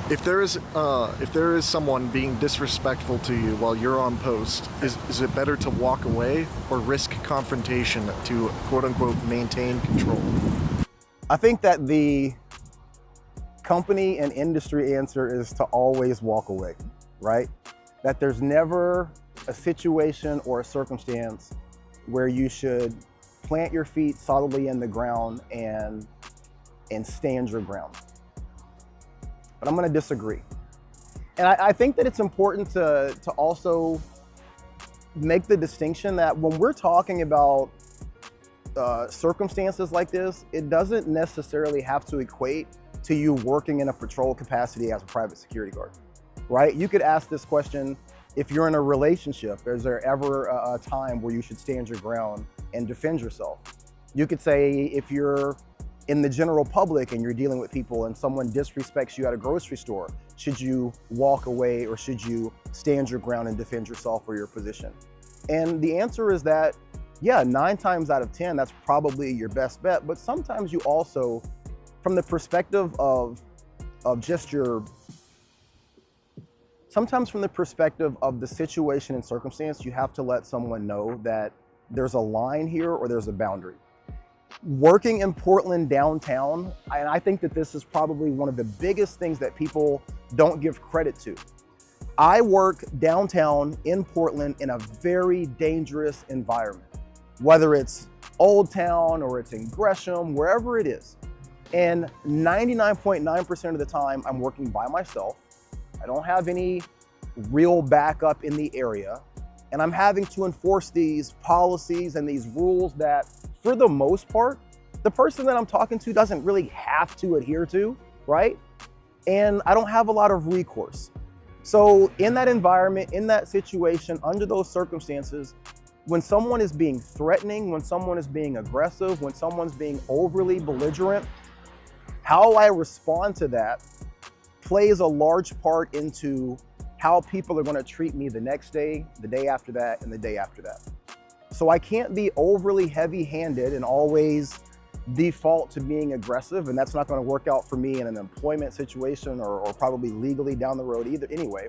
If there is someone being disrespectful to you while you're on post, is it better to walk away or risk confrontation to quote unquote maintain control? I think that the company and industry answer is to always walk away, right? That there's never a situation or a circumstance where you should plant your feet solidly in the ground and stand your ground. But I'm going to disagree. And I think that it's important to also make the distinction that when we're talking about circumstances like this, it doesn't necessarily have to equate to you working in a patrol capacity as a private security guard, right? You could ask this question: if you're in a relationship, is there ever a time where you should stand your ground and defend yourself? You could say, if you're in the general public and you're dealing with people and someone disrespects you at a grocery store, should you walk away or should you stand your ground and defend yourself or your position? And the answer is that, yeah, 9 times out of 10, that's probably your best bet. But sometimes you also, from the perspective of just sometimes from the perspective of the situation and circumstance, you have to let someone know that there's a line here or there's a boundary. Working in Portland downtown, and I think that this is probably one of the biggest things that people don't give credit to. I work downtown in Portland in a very dangerous environment, whether it's Old Town or it's in Gresham, wherever it is. And 99.9% of the time, I'm working by myself. I don't have any real backup in the area. And I'm having to enforce these policies and these rules that, for the most part, the person that I'm talking to doesn't really have to adhere to, right? And I don't have a lot of recourse. So in that environment, in that situation, under those circumstances, when someone is being threatening, when someone is being aggressive, when someone's being overly belligerent, how I respond to that plays a large part into how people are going to treat me the next day, the day after that, and the day after that. So I can't be overly heavy-handed and always default to being aggressive, and that's not going to work out for me in an employment situation or probably legally down the road either anyway.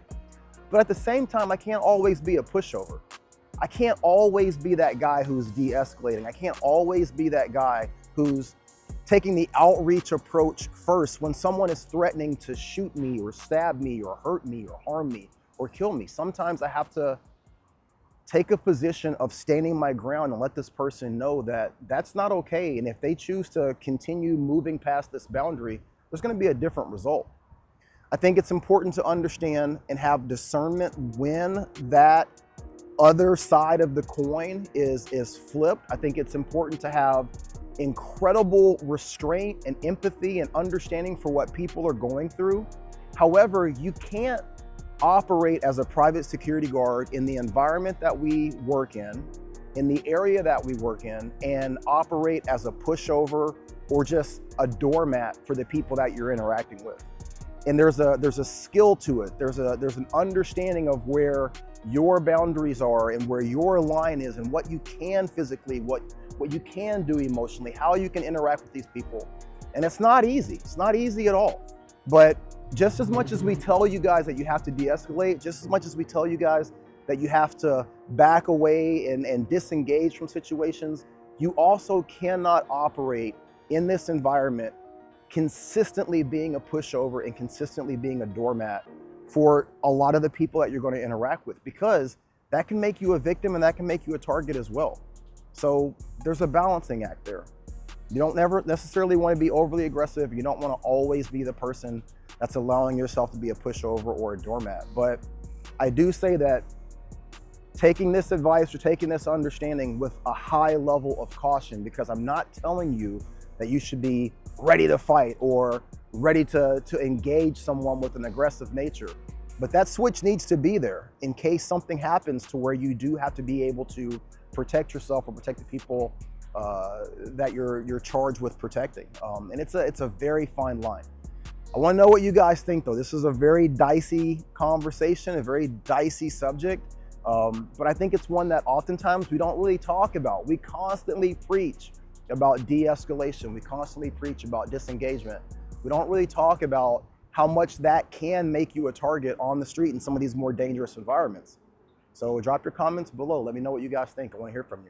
But at the same time, I can't always be a pushover. I can't always be that guy who's de-escalating. I can't always be that guy who's taking the outreach approach first when someone is threatening to shoot me or stab me or hurt me or harm me or kill me. Sometimes I have to take a position of standing my ground and let this person know that that's not okay. And if they choose to continue moving past this boundary, there's going to be a different result. I think it's important to understand and have discernment when that other side of the coin is flipped. I think it's important to have incredible restraint and empathy and understanding for what people are going through. However, you can't operate as a private security guard in the environment that we work in the area that we work in, and operate as a pushover or just a doormat for the people that you're interacting with. And there's a skill to it. There's an understanding of where your boundaries are and where your line is and what you can physically, what you can do emotionally, how you can interact with these people. And it's not easy. It's not easy at all. But just as much as we tell you guys that you have to de-escalate, just as much as we tell you guys that you have to back away and disengage from situations, you also cannot operate in this environment consistently being a pushover and consistently being a doormat for a lot of the people that you're going to interact with, because that can make you a victim and that can make you a target as well. So there's a balancing act there. You don't never necessarily want to be overly aggressive. You don't want to always be the person that's allowing yourself to be a pushover or a doormat. But I do say that taking this advice or taking this understanding with a high level of caution, because I'm not telling you that you should be ready to fight or ready to engage someone with an aggressive nature. But that switch needs to be there in case something happens to where you do have to be able to protect yourself or protect the people that you're charged with protecting. And it's a very fine line. I want to know what you guys think, though. This is a very dicey conversation, a very dicey subject. But I think it's one that oftentimes we don't really talk about. We constantly preach about de-escalation. We constantly preach about disengagement. We don't really talk about how much that can make you a target on the street in some of these more dangerous environments. So drop your comments below. Let me know what you guys think. I want to hear from you.